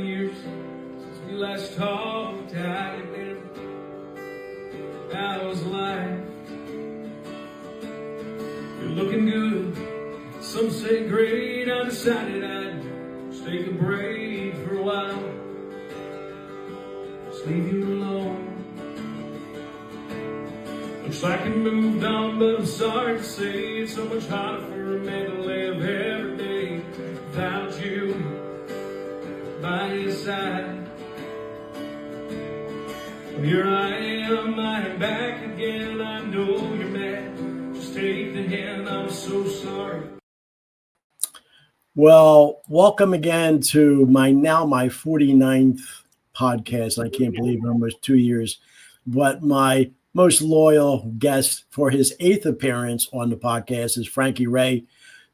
years since we last talked. How you been? How's life? You're looking good. Some say great. I decided I'd just take a break for a while. Just leave you alone. Looks like you moved on, but I'm sorry to say it's so much harder for a man to live every day without you by his side. Well, here I am back again. I know you're mad. Just take the hint. I'm so sorry. Well, welcome again to my 49th podcast. I can't believe it, almost 2 years. But my most loyal guest for his 8th appearance on the podcast is Frankie Rae,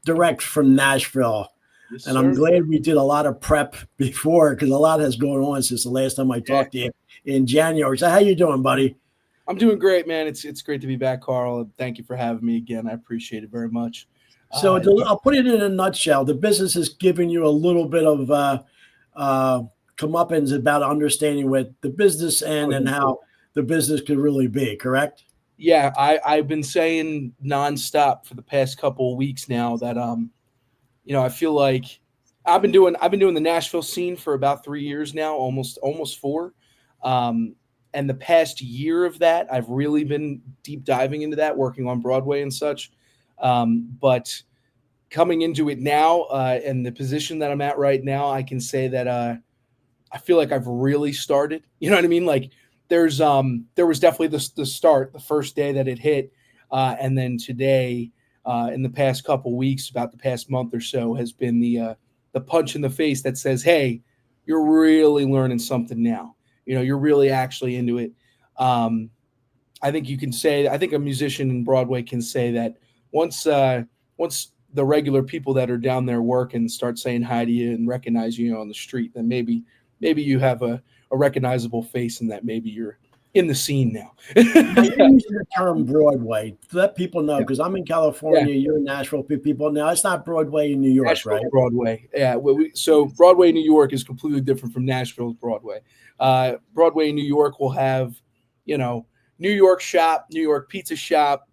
direct from Nashville. Yes, and I'm glad we did a lot of prep before because a lot has gone on since the last time I talked to you in January. So how you doing, buddy? I'm doing great, man. It's great to be back, Carl. Thank you for having me again. I appreciate it very much. So I'll put it in a nutshell. The business has given you a little bit of comeuppance about understanding what the business and how the business could really be, correct? Yeah, I've been saying nonstop for the past couple of weeks now that I feel like I've been doing the Nashville scene for about 3 years now, almost 4. And the past year of that, I've really been deep diving into that, working on Broadway and such. But coming into it now, and the position that I'm at right now, I can say that I feel like I've really started. You know what I mean? Like there was definitely the start, the first day that it hit, and then today, in the past couple weeks, about the past month or so, has been the punch in the face that says, "Hey, you're really learning something now. You know, you're really actually into it." I think a musician in Broadway can say that once the regular people that are down there working start saying hi to you and recognize you on the street, then maybe you have a recognizable face and that maybe you're in the scene now. You're using the term Broadway to let people know, because I'm in California, you're in Nashville, people now. It's not Broadway in New York, Nashville, right? Broadway. Yeah. So Broadway in New York is completely different from Nashville's Broadway. Broadway in New York will have, New York shop, New York pizza shop,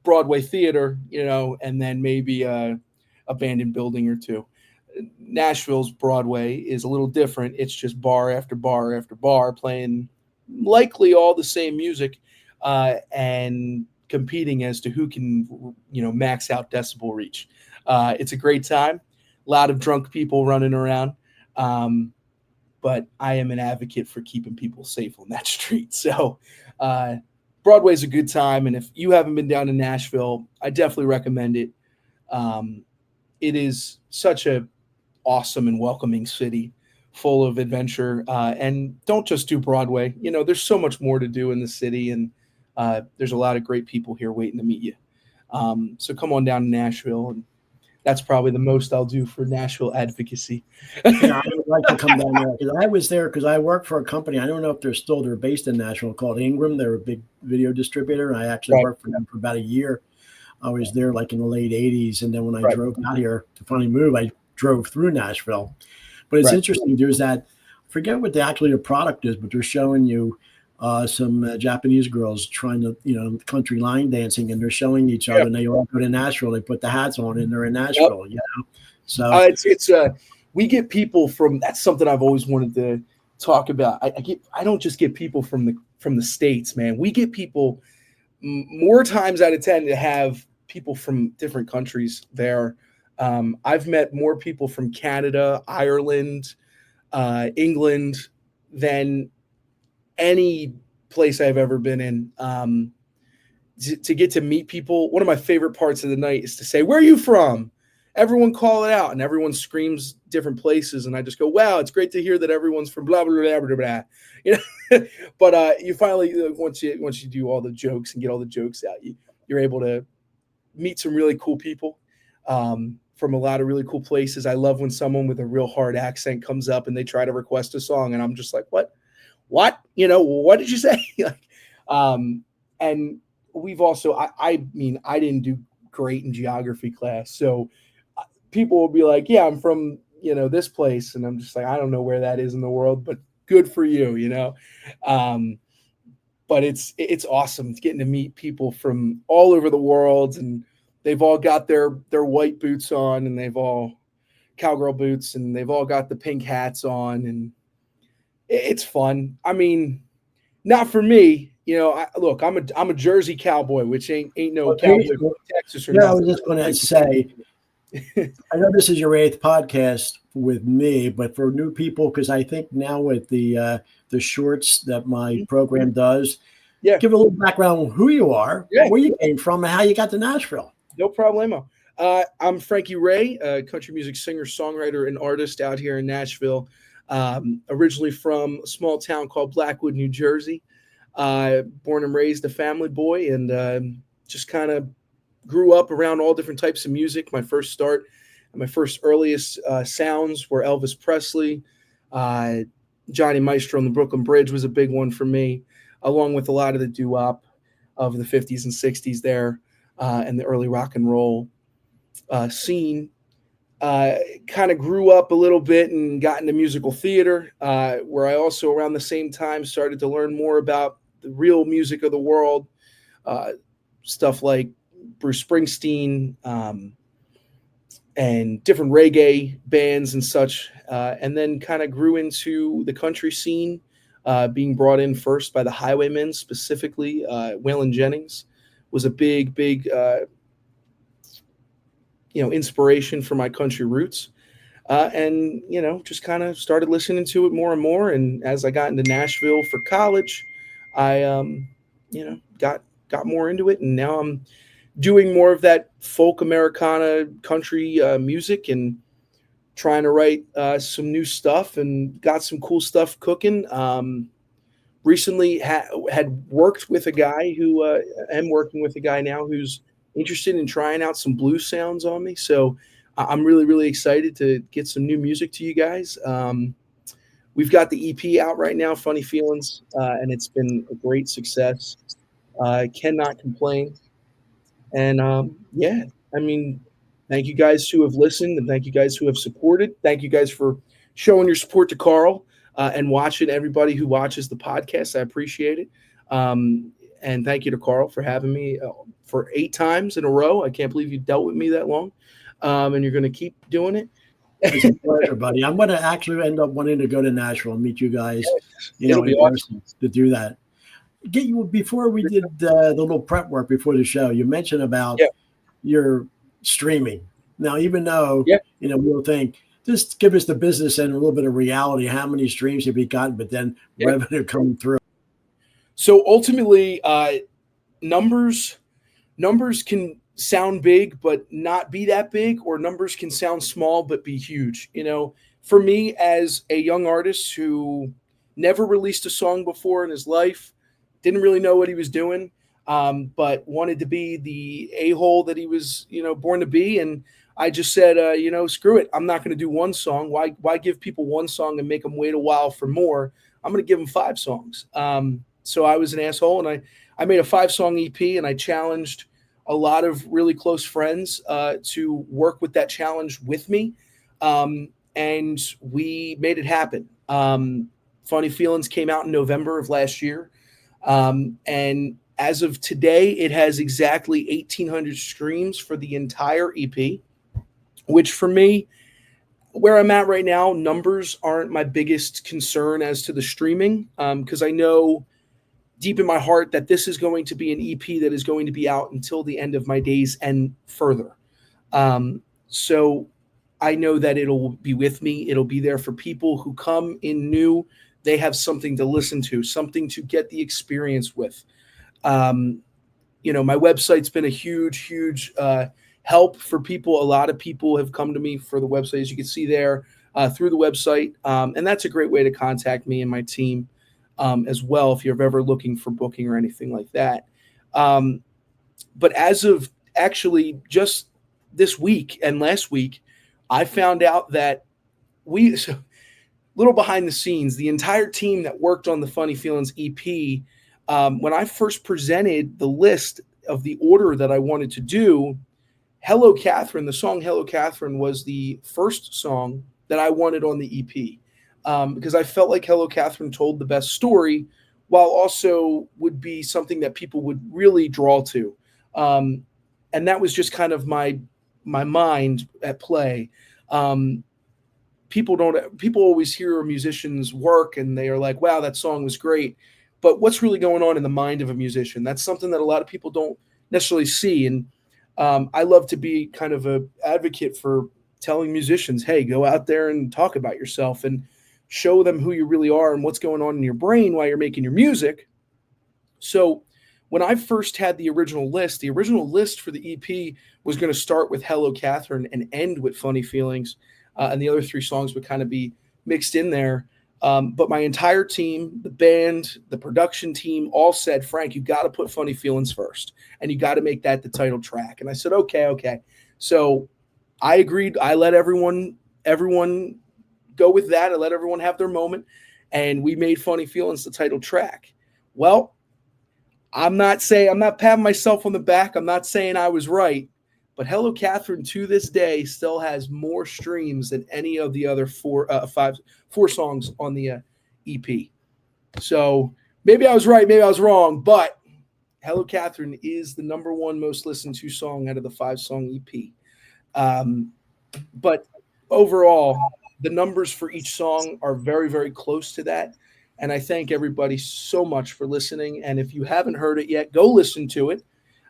Broadway theater, and then maybe a abandoned building or two. Nashville's Broadway is a little different. It's just bar after bar after bar playing likely all the same music, and competing as to who can, max out decibel reach. It's a great time. A lot of drunk people running around. But I am an advocate for keeping people safe on that street. So Broadway's a good time. And if you haven't been down to Nashville, I definitely recommend it. It is such a awesome and welcoming city, full of adventure. And don't just do Broadway. There's so much more to do in the city, and there's a lot of great people here waiting to meet you. So come on down to Nashville, and that's probably the most I'll do for Nashville advocacy. I would like to come down there because I was there because I worked for a company. I don't know if they're based in Nashville, called Ingram. They're a big video distributor. I actually worked for them for about a year. I was there like in the late 80s. And then when I drove out here to finally move, I drove through Nashville. But it's interesting. There's that, I forget what the product is, but they're showing you some Japanese girls trying to, country line dancing, and they're showing each other, and they all go to Nashville. They put the hats on, and they're in Nashville, So we get people from. That's something I've always wanted to talk about. I don't just get people from the States, man. We get people more times out of 10 to have people from different countries there. I've met more people from Canada, Ireland, England than any place I've ever been in. To get to meet people, one of my favorite parts of the night is to say, "Where are you from?" Everyone call it out, and everyone screams different places, and I just go, "Wow, it's great to hear that everyone's from blah blah blah blah blah." But you finally, once you do all the jokes and get all the jokes out, you're able to meet some really cool people from a lot of really cool places. I love when someone with a real hard accent comes up and they try to request a song, and I'm just like, "What? What did you say?" And we've also, I mean, I didn't do great in geography class, so people will be like, "Yeah, I'm from this place. And I'm just like, I don't know where that is in the world, but good for you. But it's awesome. It's getting to meet people from all over the world, and they've all got their white boots on, and they've all cowgirl boots, and they've all got the pink hats on, and it's fun. I mean, not for me. Look, I'm a Jersey cowboy, which ain't no cowboy from Texas or Yeah, I nothing. was just going to say, I know this is your 8th podcast with me, but for new people, because I think now with the shorts that my program does, give a little background on who you are, where you came from, and how you got to Nashville. No problemo. I'm Frankie Rae, a country music singer, songwriter, and artist out here in Nashville. Originally from a small town called Blackwood, New Jersey. Born and raised a family boy, and just kind of grew up around all different types of music. My first start and my first earliest sounds were Elvis Presley. Johnny Maestro and the Brooklyn Bridge was a big one for me, along with a lot of the doo-wop of the 50s and 60s there, and the early rock and roll scene. Kind of grew up a little bit and got into musical theater, where I also around the same time started to learn more about the real music of the world, stuff like Bruce Springsteen, and different reggae bands and such, and then kind of grew into the country scene, being brought in first by the Highwaymen, specifically Waylon Jennings was a big inspiration for my country roots. And just kind of started listening to it more and more. And as I got into Nashville for college, I got more into it, and now I'm doing more of that folk Americana country music and trying to write some new stuff, and got some cool stuff cooking. Recently had worked with a guy who am working with a guy now who's interested in trying out some blues sounds on me. So I'm really, really excited to get some new music to you guys. We've got the EP out right now, Funny Feelings, and it's been a great success. Cannot complain. And thank you guys who have listened, and thank you guys who have supported. Thank you guys for showing your support to Carl, and watching everybody who watches the podcast. I appreciate it. And thank you to Carl for having me for 8 times in a row. I can't believe you dealt with me that long. And you're going to keep doing it. It's a pleasure, buddy. I'm going to actually end up wanting to go to Nashville and meet you guys, in person to do that. Before we did the little prep work before the show, you mentioned about your streaming. Now, even though, we'll think, just give us the business and a little bit of reality. How many streams have you gotten, but then revenue coming through? So ultimately, numbers can sound big but not be that big, or numbers can sound small but be huge. For me, as a young artist who never released a song before in his life, didn't really know what he was doing, but wanted to be the a-hole that he was, born to be. And I just said, screw it. I'm not going to do one song. Why give people one song and make them wait a while for more? I'm going to give them 5 songs. So I was an asshole, and I made a 5-song EP, and I challenged a lot of really close friends to work with that challenge with me. And we made it happen. Funny Feelings came out in November of last year. And as of today, it has exactly 1,800 streams for the entire EP, which for me, where I'm at right now, numbers aren't my biggest concern as to the streaming, because I know deep in my heart that this is going to be an EP that is going to be out until the end of my days and further. So I know that it'll be with me. It'll be there for people who come in new. They have something to listen to, something to get the experience with. My website's been a huge help for people. A lot of people have come to me for the website, as you can see there, through the website. And that's a great way to contact me and my team as well, if you're ever looking for booking or anything like that. But as of actually just this week and last week, I found out that little behind the scenes, the entire team that worked on the Funny Feelings EP, when I first presented the list of the order that I wanted to do, Hello Catherine, the song Hello Catherine was the first song that I wanted on the EP, because I felt like Hello Catherine told the best story, while also would be something that people would really draw to. And that was just kind of my mind at play. Um, people always hear a musician's work and they are like, wow, that song was great. But what's really going on in the mind of a musician? That's something that a lot of people don't necessarily see. And I love to be kind of a advocate for telling musicians, hey, go out there and talk about yourself and show them who you really are and what's going on in your brain while you're making your music. So when I first had the original list for the EP was going to start with Hello Catherine and end with Funny Feelings. And the other 3 songs would kind of be mixed in there. But my entire team, the band, the production team, all said, Frank, you got to put Funny Feelings first, and you got to make that the title track. And I said, okay. So I agreed. I let everyone go with that. I let everyone have their moment, and we made Funny Feelings the title track. Well, I'm not patting myself on the back. I'm not saying I was right. But Hello Catherine to this day still has more streams than any of the other 4 songs on the EP. So maybe I was right, maybe I was wrong, but Hello Catherine is the number 1 most listened to song out of the 5-song EP. But overall, the numbers for each song are very, very close to that. And I thank everybody so much for listening. And if you haven't heard it yet, go listen to it.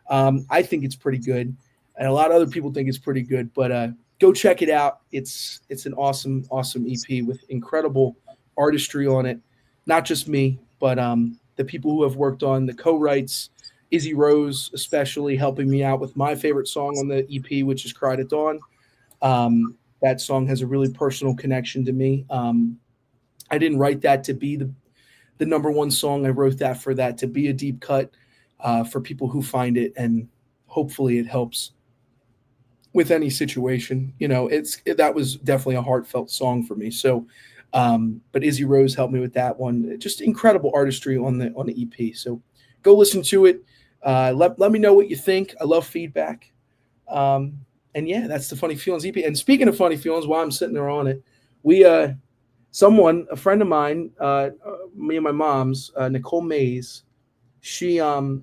I think it's pretty good. And a lot of other people think it's pretty good, but go check it out. It's an awesome, awesome EP with incredible artistry on it. Not just me, but the people who have worked on the co-writes, Izzy Rose especially helping me out with my favorite song on the EP, which is Cried at Dawn. That song has a really personal connection to me. I didn't write that to be the number 1 song. I wrote that to be a deep cut for people who find it, and hopefully it helps with any situation. That was definitely a heartfelt song for me. So, but Izzy Rose helped me with that one. Just incredible artistry on the EP. So go listen to it. Let me know what you think. I love feedback. And yeah, that's the Funny Feelings EP. And speaking of Funny Feelings, while I'm sitting there on it, a friend of mine, me and my mom's, Nicole Mays, she has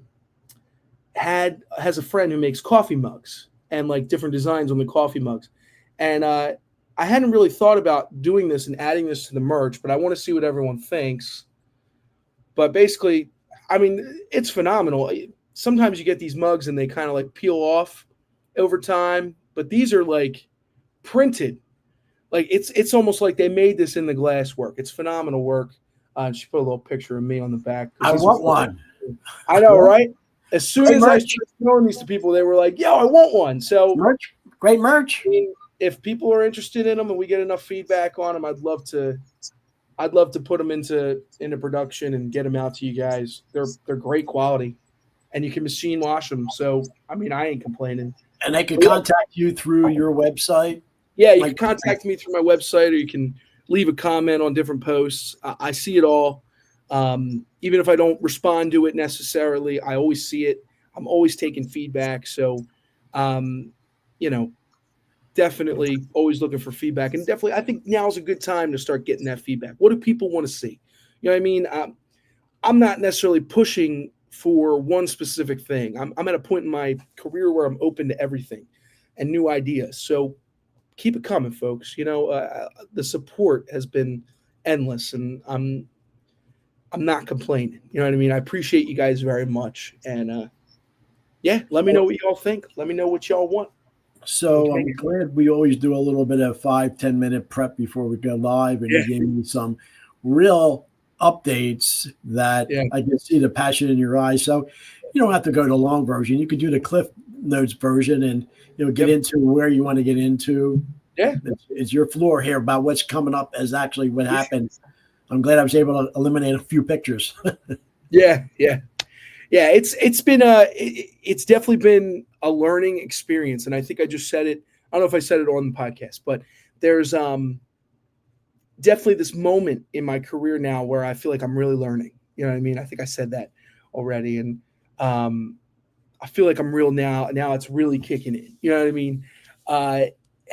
a friend who makes coffee mugs and like different designs on the coffee mugs. And I hadn't really thought about doing this and adding this to the merch, but I want to see what everyone thinks. But basically, I mean, it's phenomenal. Sometimes you get these mugs and they kind of like peel off over time, but these are like printed. Like it's almost like they made this in the glass work. It's phenomenal work. She put a little picture of me on the back. I want one. I know, right? As soon as I started showing these to people, they were like, yo, I want one. So great merch. I mean, if people are interested in them and we get enough feedback on them, I'd love to put them into production and get them out to you guys. They're great quality, and you can machine wash them. So, I mean, I ain't complaining. And they can contact you through your website. Yeah, you can contact me through my website, or you can leave a comment on different posts. I see it all. Even if I don't respond to it necessarily, I always see it. I'm always taking feedback. So, definitely always looking for feedback. And definitely, I think now's a good time to start getting that feedback. What do people want to see? You know what I mean? I'm not necessarily pushing for one specific thing. I'm at a point in my career where I'm open to everything and new ideas. So keep it coming, folks. The support has been endless, and I'm not complaining. You know what I mean? I appreciate you guys very much. And let me know what y'all think. Let me know what y'all want. So I'm glad we always do a little bit of 5-10 minute prep before we go live, and you gave me some real updates that I can see the passion in your eyes. So you don't have to go to the long version. You could do the Cliff Notes version and get into where you want to get into. Yeah, it's your floor here about what's coming up as actually what happened. I'm glad I was able to eliminate a few pictures. Yeah. It's definitely been a learning experience, and I think I just said it. I don't know if I said it on the podcast, but there's definitely this moment in my career now where I feel like I'm really learning. You know what I mean? I think I said that already, and I feel like I'm real now. Now it's really kicking in. You know what I mean?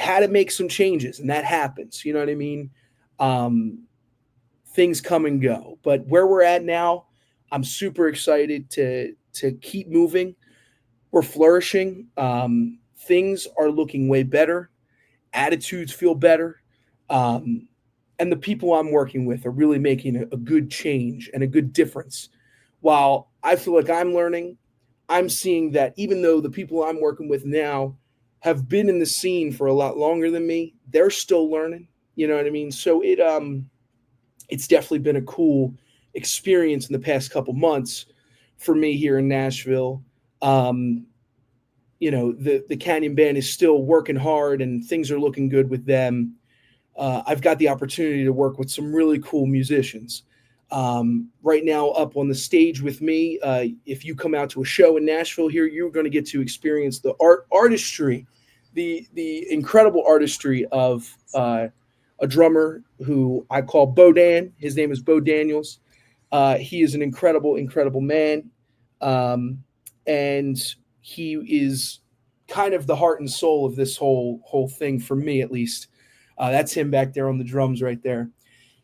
had to make some changes, and that happens. You know what I mean? Things come and go, but where we're at now, I'm super excited to keep moving. We're flourishing. Things are looking way better. Attitudes feel better. Um, and the people I'm working with are really making a good change and a good difference. While I feel like I'm learning, I'm seeing that even though the people I'm working with now have been in the scene for a lot longer than me, they're still learning. You know what I mean? So it's definitely been a cool experience in the past couple months for me here in Nashville. Um, the Canyon Band is still working hard and things are looking good with them. I've got the opportunity to work with some really cool musicians. Right now, up on the stage with me, if you come out to a show in Nashville here, you're going to get to experience the artistry, the incredible artistry of a drummer who I call Bo Dan. His name is Bo Daniels. He is an incredible, incredible man. And he is kind of the heart and soul of this whole thing for me, at least. That's him back there on the drums right there.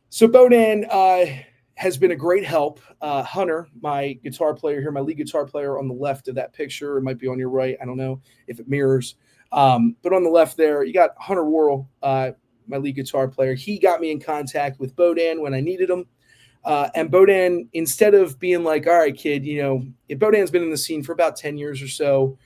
So Bodan has been a great help. Hunter, my guitar player here, my lead guitar player on the left of that picture, it might be on your right. I don't know if it mirrors. But on the left there, you got Hunter Worrell, my lead guitar player. He got me in contact with Bodan when I needed him. And Bodan, instead of being like, all right, kid, Bodan's been in the scene for about 10 years or so.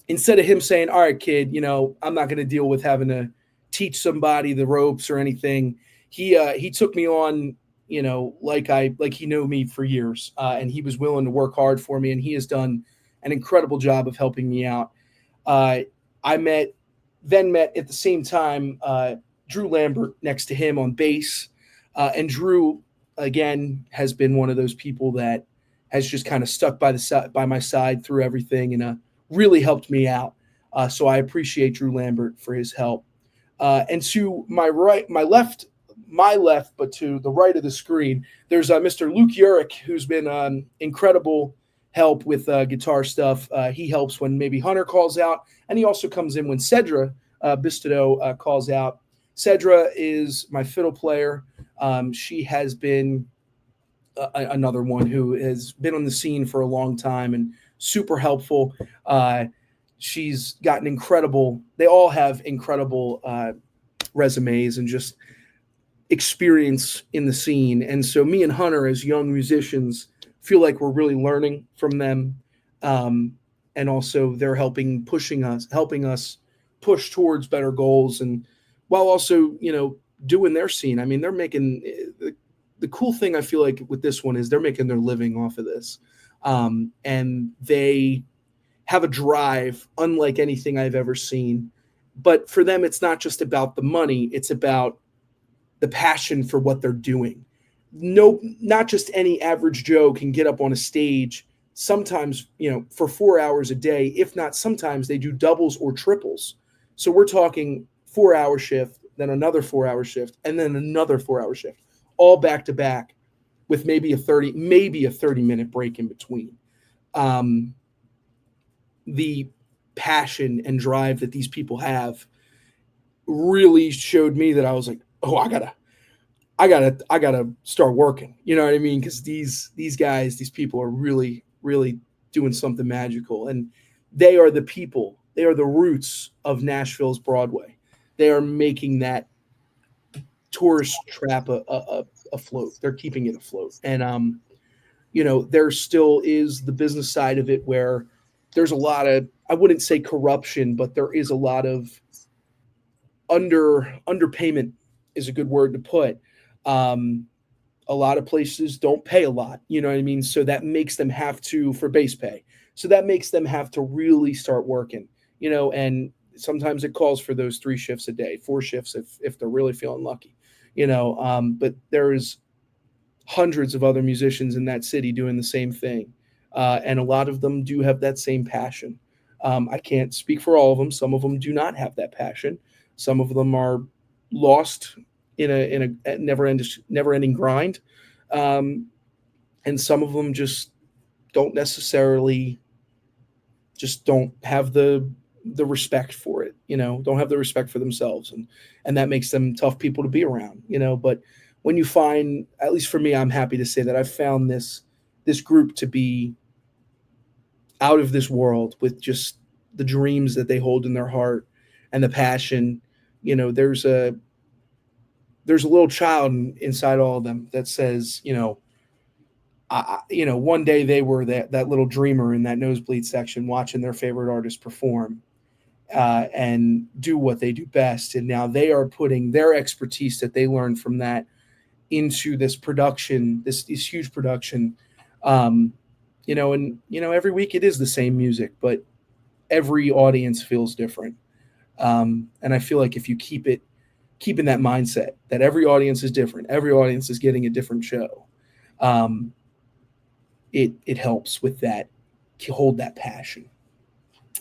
Instead of him saying, all right, kid, I'm not going to deal with having to teach somebody the ropes or anything. He took me on, like he knew me for years, and he was willing to work hard for me, and he has done an incredible job of helping me out. I met at the same time Drew Lambert next to him on bass, and Drew again has been one of those people that has just kind of stuck by my side through everything and really helped me out. So I appreciate Drew Lambert for his help. And to my left, but to the right of the screen, there's Mr. Luke Urich, who's been incredible help with guitar stuff. He helps when maybe Hunter calls out, and he also comes in when Cedra Bistodeau calls out. Cedra is my fiddle player. She has been another one who has been on the scene for a long time and super helpful. She's got an incredible, they all have incredible resumes and just experience in the scene. And so me and Hunter as young musicians feel like we're really learning from them. And also they're helping us push towards better goals, and while also, doing their scene. I mean, they're making the cool thing I feel like with this one is they're making their living off of this. And they have a drive unlike anything I've ever seen. But for them, it's not just about the money. It's about the passion for what they're doing. No, not just any average Joe can get up on a stage sometimes, for 4 hours a day. If not, sometimes they do doubles or triples. So we're talking 4-hour shift, then another 4-hour shift, and then another 4-hour shift, all back to back with maybe a 30-minute break in between. The passion and drive that these people have really showed me that I was like, oh, I gotta start working. You know what I mean? Because these guys, these people are really, really doing something magical, and they are the people. They are the roots of Nashville's Broadway. They are making that tourist trap afloat. They're keeping it afloat, and there still is the business side of it where there's a lot of, I wouldn't say corruption, but there is a lot of underpayment is a good word to put. A lot of places don't pay a lot, you know what I mean? So that makes them have to, for base pay. So that makes them have to really start working, and sometimes it calls for those 3 shifts a day, 4 shifts if they're really feeling lucky, but there's hundreds of other musicians in that city doing the same thing. And a lot of them do have that same passion. I can't speak for all of them. Some of them do not have that passion. Some of them are lost in a never-ending grind. And some of them just don't necessarily just don't have the respect for it. don't have the respect for themselves, and that makes them tough people to be around, but when you find, at least for me, I'm happy to say that I've found this group to be out of this world with just the dreams that they hold in their heart and the passion. There's a little child inside all of them that says, one day they were that little dreamer in that nosebleed section watching their favorite artist perform and do what they do best. And now they are putting their expertise that they learned from that into this production, this huge production. Every week it is the same music, but every audience feels different. And I feel like if you keeping that mindset that every audience is different, every audience is getting a different show, it helps with that, hold that passion.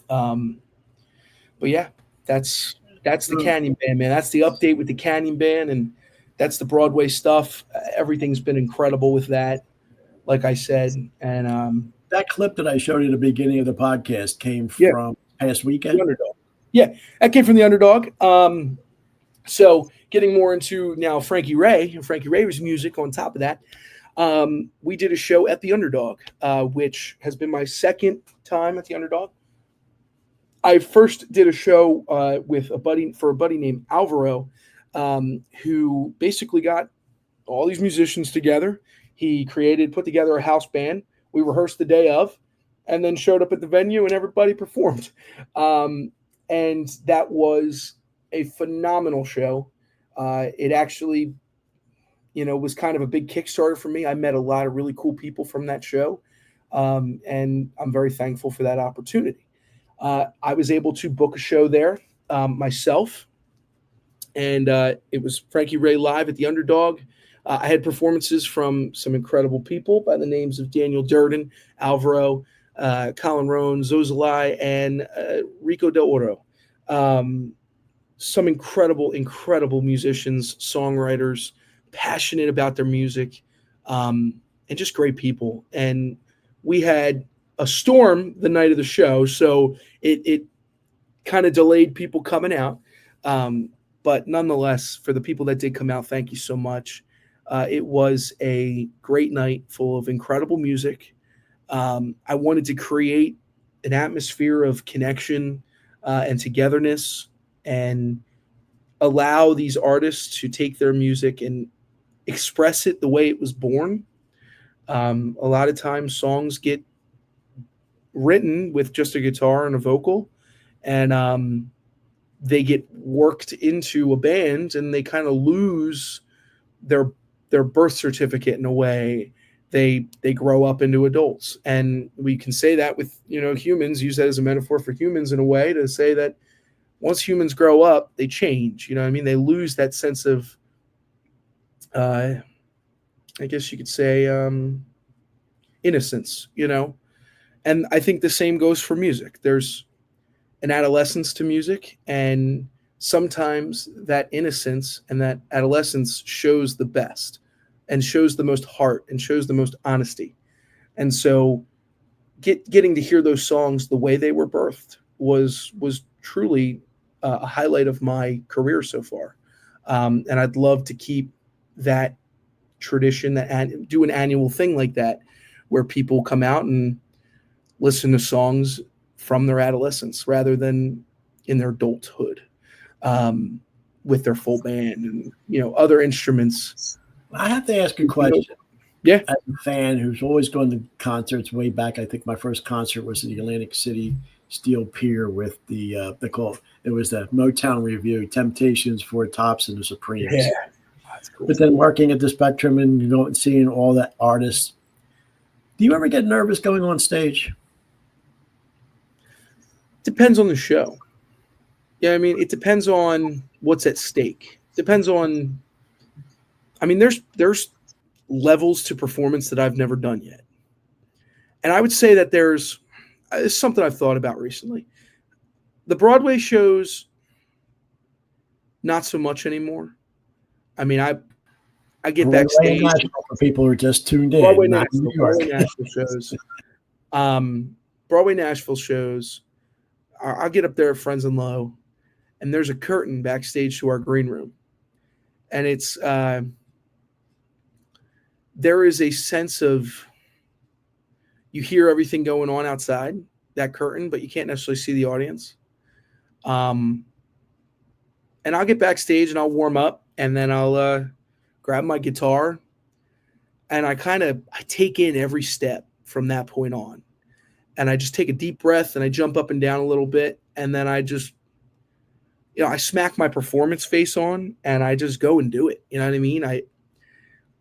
But yeah, that's the Canyon Band, man. That's the update with the Canyon Band, and that's the Broadway stuff. Everything's been incredible with that, like I said. And that clip that I showed you at the beginning of the podcast came from past weekend. The Underdog. Yeah, that came from the Underdog. So getting more into now Frankie Rae's music on top of that. We did a show at the Underdog, which has been my second time at the Underdog. I first did a show with a buddy named Alvaro, who basically got all these musicians together. He put together a house band. We rehearsed the day of, and then showed up at the venue, and everybody performed. And that was a phenomenal show. It actually, was kind of a big Kickstarter for me. I met a lot of really cool people from that show, and I'm very thankful for that opportunity. I was able to book a show there myself, and it was Frankie Rae live at the Underdog. I had performances from some incredible people by the names of Daniel Durden, Alvaro, Colin Roan, Zozalai, and Rico Del Oro. Some incredible musicians, songwriters, passionate about their music, and just great people. And we had a storm the night of the show, so it kind of delayed people coming out. But nonetheless, for the people that did come out, thank you so much. It was a great night full of incredible music. I wanted to create an atmosphere of connection and togetherness, and allow these artists to take their music and express it the way it was born. A lot of times songs get written with just a guitar and a vocal, and they get worked into a band, and they kind of lose their birth certificate in a way. They grow up into adults, and we can say that with humans, use that as a metaphor for humans in a way to say that once humans grow up, they change. They lose that sense of I guess you could say innocence, and I think the same goes for music. There's an adolescence to music, and sometimes that innocence and that adolescence shows the best and shows the most heart and shows the most honesty. And so getting to hear those songs the way they were birthed was truly a highlight of my career so far. And I'd love to keep that tradition, and do an annual thing like that, where people come out and listen to songs from their adolescence rather than in their adulthood, with their full band and other instruments. I have to ask a question. Yeah, as a fan who's always gone to concerts way back, I think my first concert was at the Atlantic City Steel Pier with the it was the Motown Review, Temptations, Four Tops, and the Supremes. Yeah, that's cool. But then working at the Spectrum and seeing all that artists, do you ever get nervous going on stage? Depends on the show. Yeah, it depends on what's at stake. Depends on. There's levels to performance that I've never done yet, and I would say that there's something I've thought about recently. The Broadway shows, not so much anymore. I get backstage. For people who are just tuned in. Broadway Nashville shows. Broadway Nashville shows. I'll get up there at Friends and Low, and there's a curtain backstage to our green room. And it's there is a sense of, you hear everything going on outside that curtain, but you can't necessarily see the audience. And I'll get backstage and I'll warm up, and then I'll grab my guitar, and I take in every step from that point on. And I just take a deep breath, and I jump up and down a little bit, and then I just, I smack my performance face on, and I just go and do it. You know what I mean?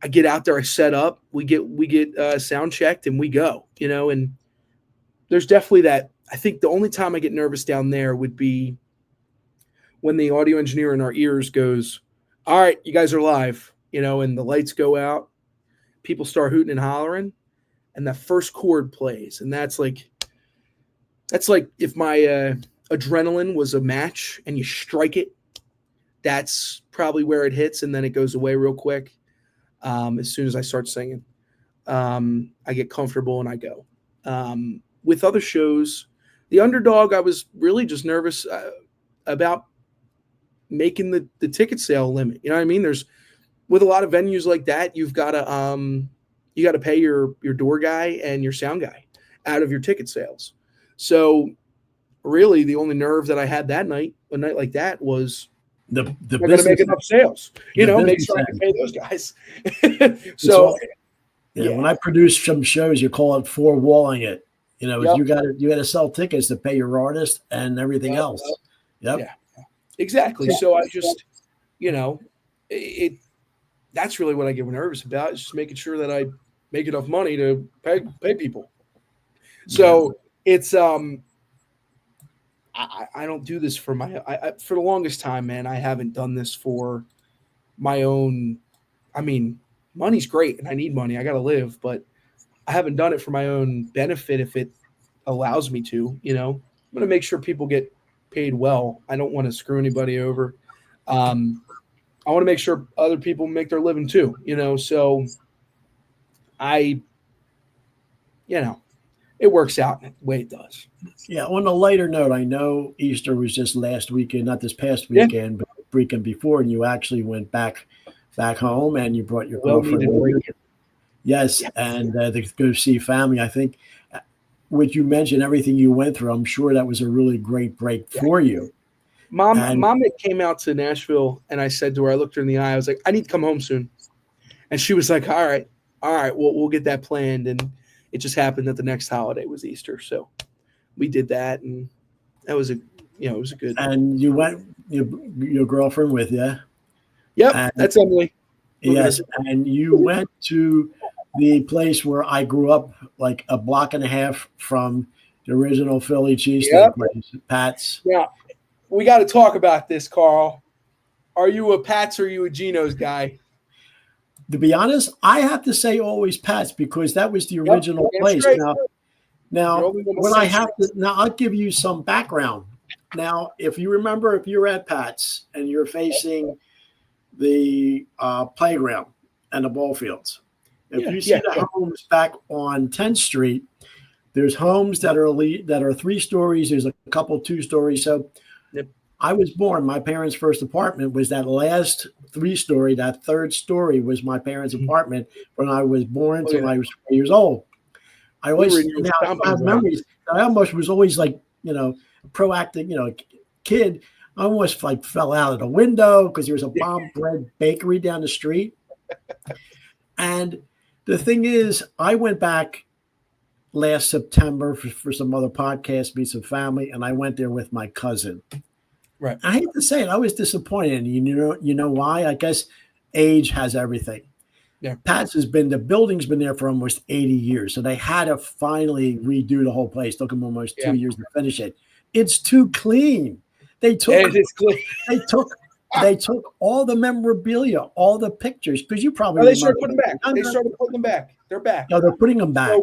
I get out there, I set up, we get sound checked, and we go, and there's definitely that. I think the only time I get nervous down there would be when the audio engineer in our ears goes, all right, you guys are live, and the lights go out, people start hooting and hollering, and that first chord plays. And that's like if my adrenaline was a match and you strike it, that's probably where it hits, and then it goes away real quick. As soon as I start singing, I get comfortable and I go. With other shows, the Underdog, I was really just nervous about making the ticket sale limit. You know what I mean? With a lot of venues like that, you've got to pay your door guy and your sound guy out of your ticket sales. So really the only nerve that I had that night, a night like that, was the I'm going to make enough sales, make sure I can pay those guys. So when I produce some shows, you call it four-walling it. Yep. You got to sell tickets to pay your artist and everything else. Yep. Yeah, exactly. So I just, that's really what I get nervous about, is just making sure that I make enough money to pay people. So it's, I don't do this for for the longest time, man. I haven't done this for my own. I mean, money's great and I need money. I got to live, but I haven't done it for my own benefit. If it allows me to, I'm going to make sure people get paid well. I don't want to screw anybody over. I want to make sure other people make their living too, so it works out the way it does. Yeah. On a lighter note, I know Easter was just last weekend, not this past weekend, but the weekend before, and you actually went back home and you brought your girlfriend. Yes. Yeah. And to go see family. I think what you mentioned, everything you went through, I'm sure that was a really great break for you. Mom came out to Nashville, and I said to her, I looked her in the eye, I was like, I need to come home soon. And she was like, all right, we'll get that planned. And it just happened that the next holiday was Easter. So we did that, and that was it was a good. And you went, your girlfriend with you. Yep, that's Emily. Yes, and you went to the place where I grew up, like a block and a half from the original Philly cheesesteak place, Pat's. Yeah, we got to talk about this, Carl. Are you a Pat's or are you a Geno's guy? To be honest, I have to say always Pat's, because that was the original place. Right. Now I'll give you some background. Now, if you remember, if you're at Pat's and you're facing the playground and the ball fields, if you see the homes back on 10th Street, there's homes that are 3 stories. There's a couple 2 stories. So I was born, my parents' first apartment was that last 3-story. That 3rd story was my parents' apartment when I was born till I was 4 years old. I always have memories. I almost was always like, proactive, kid. I almost like fell out of the window because there was a bomb bread bakery down the street. And the thing is, I went back last September for some other podcasts, meet some family, and I went there with my cousin. Right. I hate to say it, I was disappointed. You know why? I guess age has everything. Yeah. Pat's the building's been there for almost 80 years. So they had to finally redo the whole place. Took them almost 2 years to finish it. It's too clean. They took all the memorabilia, all the pictures, because you probably they started putting them back. They started putting them back. They're back. No, they're putting them back. So,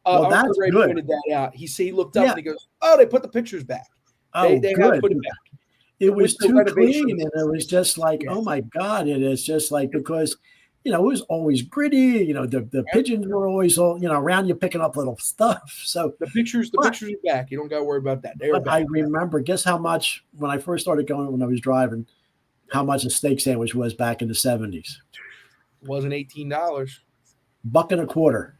well, that's good. Pointed that out. He looked up and he goes, "Oh, they put the pictures back. They have to put it back." It was too clean, and it was just like, oh my God! It is just like, because it was always gritty. The pigeons were always all, around you picking up little stuff. So the pictures are back. You don't got to worry about that. But I remember, guess how much, when I first started going, when I was driving, how much a steak sandwich was back in the 70s? It wasn't $18. $1.25.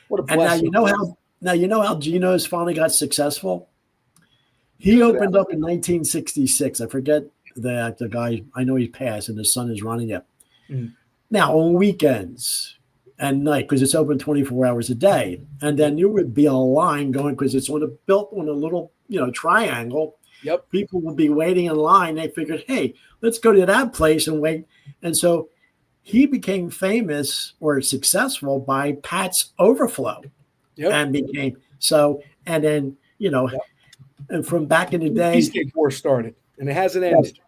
What a blessing. And now you know how Geno's finally got successful? He opened up in 1966. I forget the guy. I know he passed, and his son is running it. Mm. Now, on weekends and night, because it's open 24 hours a day. And then there would be a line going, because it's built on a little, triangle. Yep. People would be waiting in line. They figured, hey, let's go to that place and wait. And so he became famous or successful by Pat's Overflow. Yep. And became so. And then, yep. And from back in the day, Cheesecake War started, and it hasn't ended.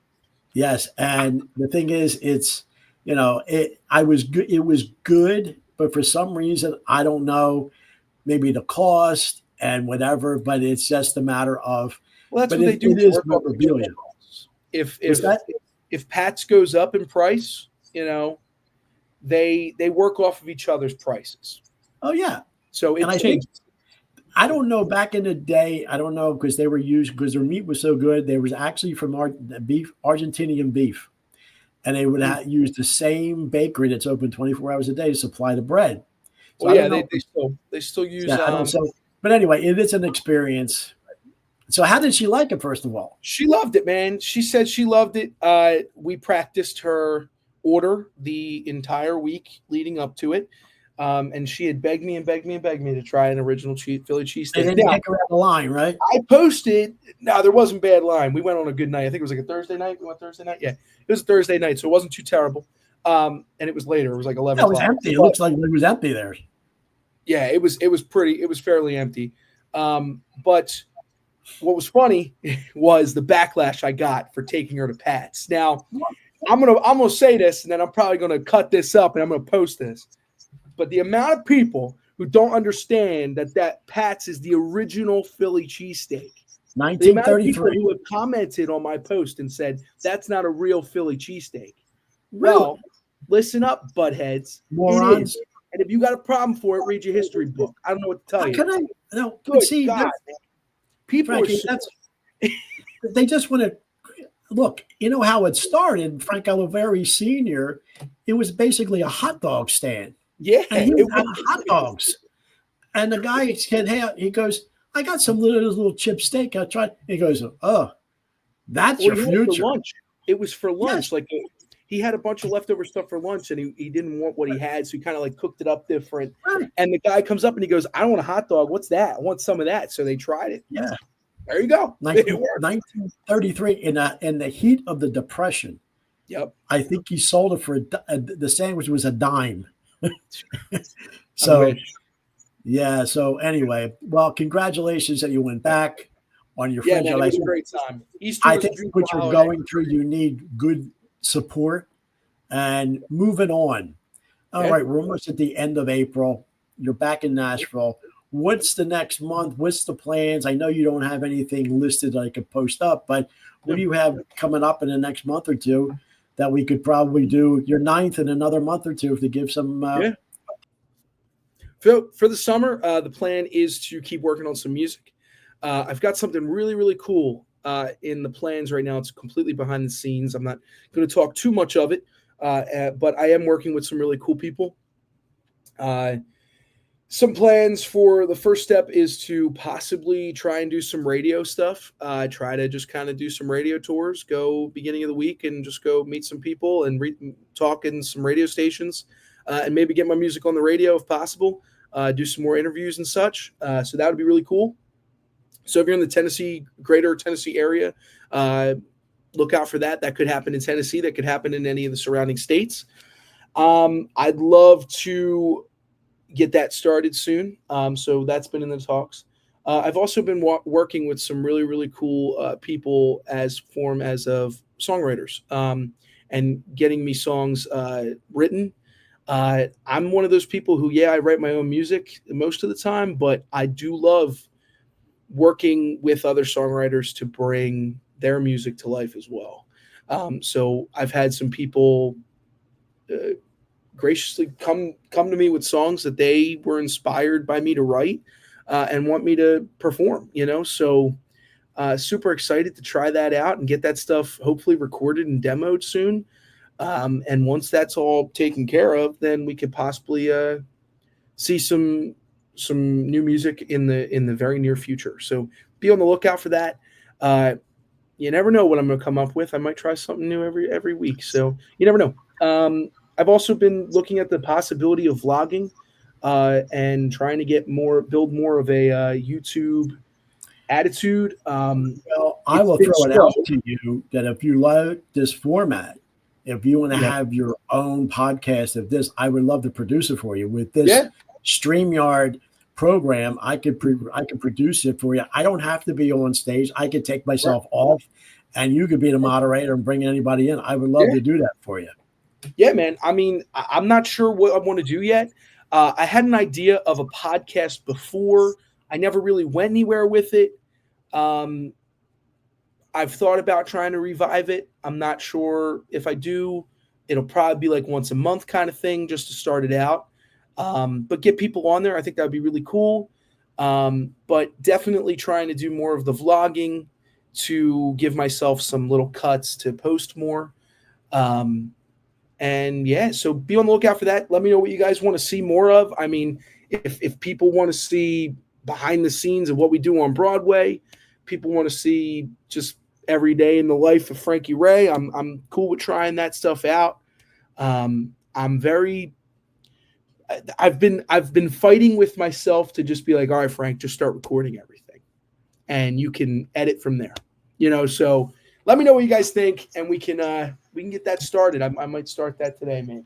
Yes. And the thing is, it's, it was good, but for some reason, I don't know, maybe the cost and whatever, but it's just a matter of, well, that's what they do. It is memorabilia. If Pat's goes up in price, they work off of each other's prices. Oh yeah. So it changes. I don't know. Back in the day, I don't know, because they were used, because their meat was so good. They was actually from Argentinian beef, and they would use the same bakery that's open 24 hours a day to supply the bread. So they still use. Yeah, but anyway, it is an experience. So how did she like it? First of all, she loved it, man. She said she loved it. We practiced her order the entire week leading up to it. And she had begged me to try an original Philly cheesesteak. They didn't kick her out the line, right? I posted. No, there wasn't bad line. We went on a good night. I think it was like a Thursday night. We went Thursday night. Yeah, it was a Thursday night, so it wasn't too terrible. And it was later. It was like 11. It was empty. It looks like it was empty there. Yeah, it was pretty. It was fairly empty. But what was funny was the backlash I got for taking her to Pat's. Now, I'm gonna say this, and then I'm probably gonna cut this up, and I'm gonna post this. But the amount of people who don't understand that Pat's is the original Philly cheesesteak. 1933. The amount of people who have commented on my post and said, that's not a real Philly cheesesteak. Really? Well, listen up, buttheads. Morons. It is. And if you got a problem for it, read your history book. I don't know what to tell you. No, good see, God, people Frankie, they just want to look. You know how it started, Frank Oliveri Sr., it was basically a hot dog stand. Yeah, and he was hot dogs. And the guy said, hey, he goes, I got some little chip steak. I tried. He goes, oh, that's your future. For lunch. It was for lunch. Yes. Like he had a bunch of leftover stuff for lunch, and he didn't want what he had, so he kind of like cooked it up different. Right. And the guy comes up and he goes, I don't want a hot dog. What's that? I want some of that. So they tried it. Yeah. There you go. 1933, in the heat of the Depression. Yep. I think he sold it for the sandwich was a dime. So yeah. So anyway, well, congratulations that you went back on your friends. Yeah, man, it was a great time. I think what you're going through, you need good support and moving on. All right, we're almost at the end of April. You're back in Nashville. What's the next month? What's the plans? I know you don't have anything listed that I could post up, but what do you have coming up in the next month or two that we could probably do your 9th in another month or two to give some For the summer, the plan is to keep working on some music. I've got something really, really cool in the plans right now. It's completely behind the scenes. I'm not going to talk too much of it, but I am working with some really cool people. Some plans for the first step is to possibly try and do some radio stuff. Try to just kind of do some radio tours, go beginning of the week and just go meet some people and talk in some radio stations and maybe get my music on the radio if possible. Do some more interviews and such. So that would be really cool. So if you're in the greater Tennessee area, look out for that. That could happen in Tennessee. That could happen in any of the surrounding states. I'd love to get that started soon. So that's been in the talks. I've also been working with some really, really cool people as of songwriters and getting me songs written. I'm one of those people who, I write my own music most of the time, but I do love working with other songwriters to bring their music to life as well. So I've had some people graciously come to me with songs that they were inspired by me to write and want me to perform. So super excited to try that out and get that stuff hopefully recorded and demoed soon. And once that's all taken care of, then we could possibly see some new music in the very near future. So be on the lookout for that. You never know what I'm going to come up with. I might try something new every week. So you never know. I've also been looking at the possibility of vlogging and trying to build more of a YouTube attitude. Well, I will throw it out to you that if you like this format, if you want to have your own podcast of this, I would love to produce it for you. With this StreamYard program, I could produce it for you. I don't have to be on stage. I could take myself off, and you could be the moderator and bring anybody in. I would love to do that for you. Yeah, man. I mean, I'm not sure what I want to do yet. I had an idea of a podcast before. I never really went anywhere with it. I've thought about trying to revive it. I'm not sure if I do. It'll probably be like once a month kind of thing just to start it out. But get people on there. I think that would be really cool. But definitely trying to do more of the vlogging to give myself some little cuts to post more. And yeah, so be on the lookout for that. Let me know what you guys want to see more of. I mean, if people want to see behind the scenes of what we do on Broadway, people want to see just every day in the life of Frankie Rae, I'm cool with trying that stuff out. I've been fighting with myself to just be like, all right, Frank, just start recording everything and you can edit from there, so let me know what you guys think and we can get that started. I might start that today. Maybe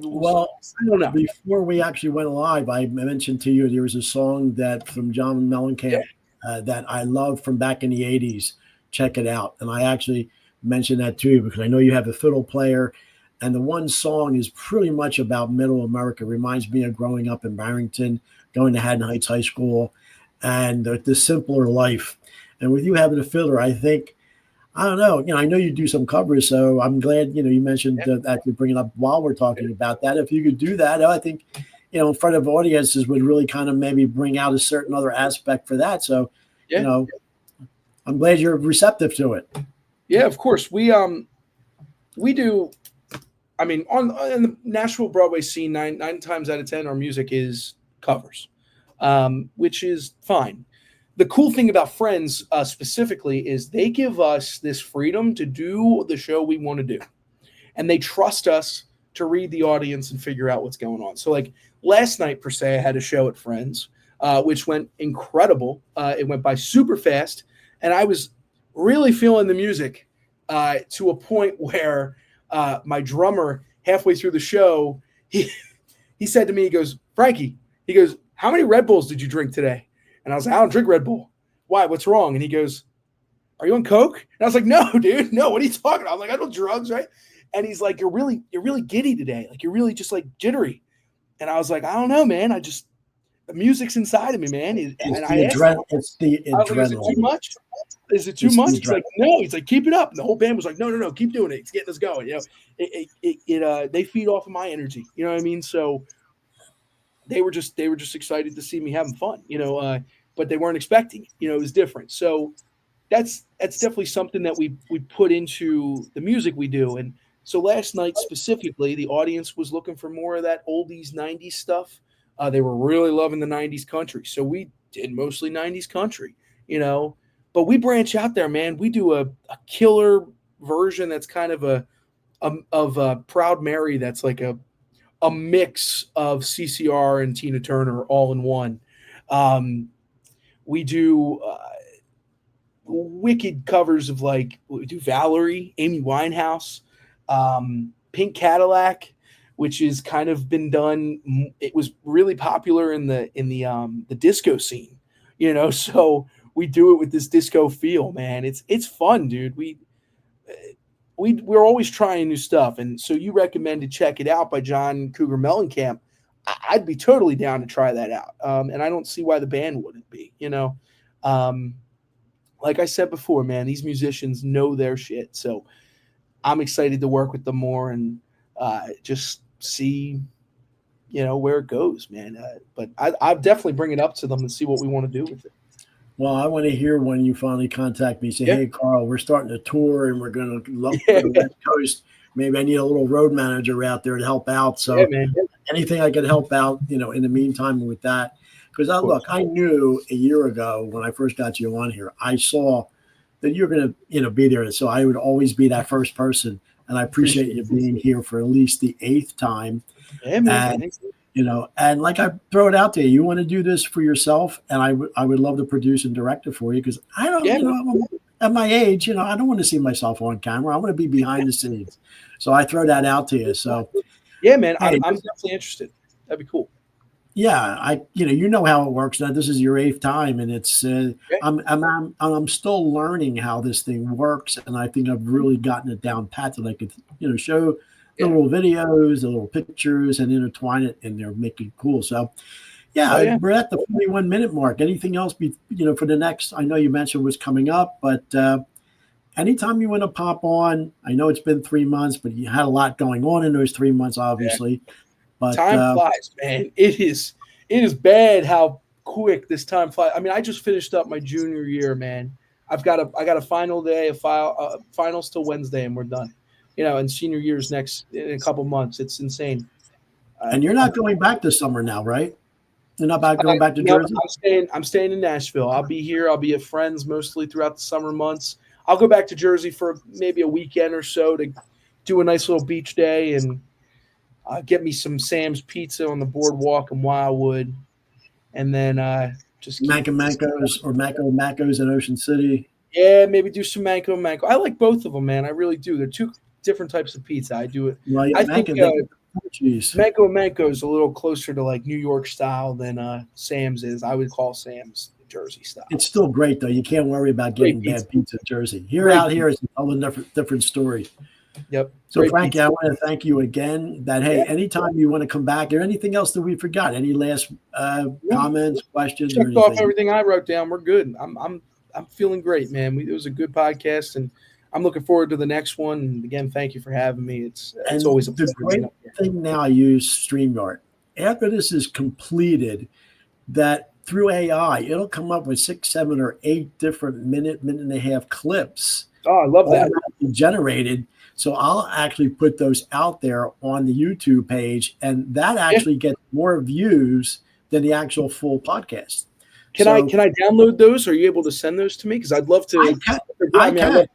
well, I don't know. Before we actually went live, I mentioned to you, there was a song from John Mellencamp that I love from back in the 80s. Check it out. And I actually mentioned that to you because I know you have a fiddle player. And the one song is pretty much about middle America. It reminds me of growing up in Barrington, going to Haddon Heights High School, and the simpler life. And with you having a fiddler, I think, I don't know, I know you do some covers, so I'm glad, you mentioned that you bring it up while we're talking about that. If you could do that, I think, in front of audiences would really kind of maybe bring out a certain other aspect for that. So, I'm glad you're receptive to it. Yeah, of course. We do. I mean, in the Nashville Broadway scene, nine times out of 10, our music is covers, which is fine. The cool thing about Friends specifically is they give us this freedom to do the show we want to do. And they trust us to read the audience and figure out what's going on. So like last night, per se, I had a show at Friends, which went incredible. It went by super fast. And I was really feeling the music to a point where my drummer, halfway through the show, he said to me, he goes, Frankie, he goes, how many Red Bulls did you drink today? And I was like, I don't drink Red Bull. Why? What's wrong? And he goes, are you on coke? And I was like, no, dude, no. What are you talking about? I'm like, I don't drugs, right? And he's like, you're really giddy today. Like, you're really just like jittery. And I was like, I don't know, man. The music's inside of me, man. It's the adrenaline. Is it too much? Is it too much? He's like, no. He's like, keep it up. And the whole band was like, no, keep doing it. It's getting us going. They feed off of my energy. You know what I mean? So they were just excited to see me having fun. But they weren't expecting it. It was different. So that's definitely something that we put into the music we do. And so last night specifically, the audience was looking for more of that oldies 90s stuff. They were really loving the 90s country. So we did mostly 90s country, but we branch out there, man. We do a killer version that's kind of a Proud Mary. That's like a mix of CCR and Tina Turner all in one. We do wicked covers of we do Valerie, Amy Winehouse, Pink Cadillac, which is kind of been done. It was really popular in the disco scene, so we do it with this disco feel, man. It's fun, dude. We're always trying new stuff. And so you recommended Check It Out by John Cougar Mellencamp. I'd be totally down to try that out. And I don't see why the band wouldn't be, like I said before, man, these musicians know their shit. So I'm excited to work with them more and just see, where it goes, man. But I'll definitely bring it up to them and see what we want to do with it. Well, I want to hear when you finally contact me. Say, Yeah. hey, Carl, we're starting a tour and we're going to look Yeah. for the West Coast. Maybe I need a little road manager out there to help out. So Yeah, man. anything I can help out, in the meantime with that. Because look, I knew a year ago when I first got you on here, I saw that you're going to, be there. So I would always be that first person. And I appreciate you being here for at least the 8th time. Yeah, man. And, and like I throw it out there, you want to do this for yourself, and I would love to produce and direct it for you because I don't, at my age, I don't want to see myself on camera. I want to be behind the scenes. So I throw that out to you. So yeah, man, hey, I'm definitely interested. That'd be cool. Yeah, you know how it works. Now this is your 8th time, and it's I'm still learning how this thing works, and I think I've really gotten it down pat that I could show the little videos, the little pictures, and intertwine it in there, make it cool. So we're at the 41-minute mark. Anything else for the next? I know you mentioned what's coming up, but anytime you want to pop on, I know it's been 3 months, but you had a lot going on in those 3 months, obviously. Yeah. But time flies, man. It is bad how quick this time flies. I mean, I just finished up my junior year, man. I got a final day, finals till Wednesday, and we're done. And senior year's next in a couple months. It's insane. And you're not going back this summer now, right? You're not going back to Jersey? I'm staying in Nashville. I'll be here. I'll be at friends mostly throughout the summer months. I'll go back to Jersey for maybe a weekend or so to do a nice little beach day and get me some Sam's Pizza on the boardwalk in Wildwood, and then just Manco's or Macco's in Ocean City. Yeah, maybe do some Manco. I like both of them, man. I really do. They're two different types of pizza. I do it. Well, yeah, I think Manco is a little closer to like New York style than Sam's is. I would call Sam's Jersey style. It's still great though. You can't worry about getting bad pizza in Jersey. Out here is a whole different story. Yep. So, Frankie, I want to thank you again. Anytime you want to come back, or anything else that we forgot, any last comments, questions, checked off everything I wrote down. We're good. I'm feeling great, man. It was a good podcast, and I'm looking forward to the next one. And again, thank you for having me. It's always a pleasure. The great thing now, I use StreamYard. After this is completed, that through AI, it'll come up with 6, 7, or 8 different minute and a half clips. Oh, I love that. Generated. So I'll actually put those out there on the YouTube page, and that actually gets more views than the actual full podcast. Can I download those? Are you able to send those to me? Because I'd love to. I can.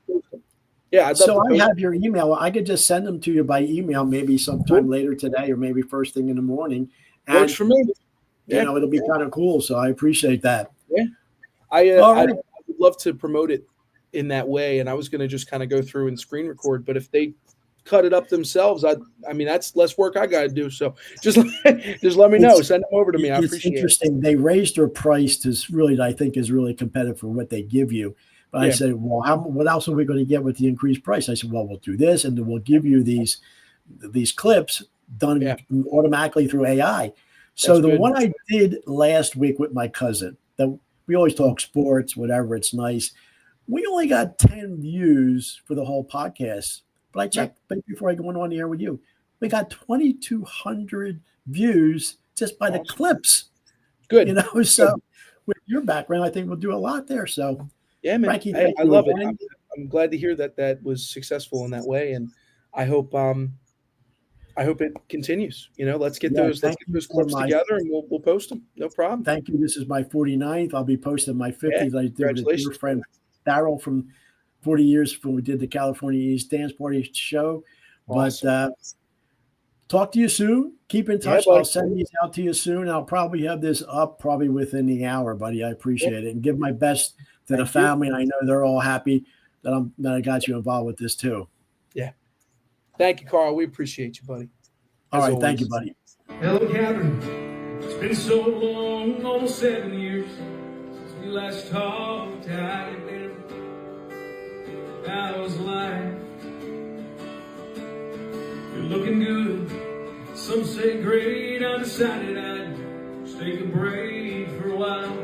I have your email. I could just send them to you by email, maybe sometime later today, or maybe first thing in the morning. And, works for me. It'll be kind of cool. So I appreciate that. Yeah, I would love to promote it in that way, and I was going to just kind of go through and screen record, but if they cut it up themselves, I mean that's less work I got to do. So just let me know. Send them over to me. I appreciate it. It's interesting. They raised their price to really, I think, is really competitive for what they give you. But I said, well, what else are we going to get with the increased price? I said, well, we'll do this, and then we'll give you these clips done automatically through AI. So the one I did last week with my cousin, that we always talk sports, whatever. It's nice. We only got 10 views for the whole podcast, but I checked before I go on the air with you. We got 2,200 views just by the clips. Good. So with your background, I think we'll do a lot there. So yeah, man, Frankie, I love it. I'm glad to hear that was successful in that way, and I hope it continues. Let's get those clips together, and we'll post them. No problem. Thank you. This is my 49th. I'll be posting my 50th. I did with your friend Darryl from 40 years when we did the California East Dance Party show. Awesome. But talk to you soon. Keep in touch. I'll send these out to you soon. I'll probably have this up probably within the hour, buddy. I appreciate it. And give my best to the family. And I know they're all happy that I got you involved with this too. Yeah. Thank you, Carl. We appreciate you, buddy. All right. Thank you, buddy. Hello, Catherine. It's been so long, almost 7 years since we last talked. How you been? How's life? You're looking good. Some say great. I decided I'd just take a break for a while.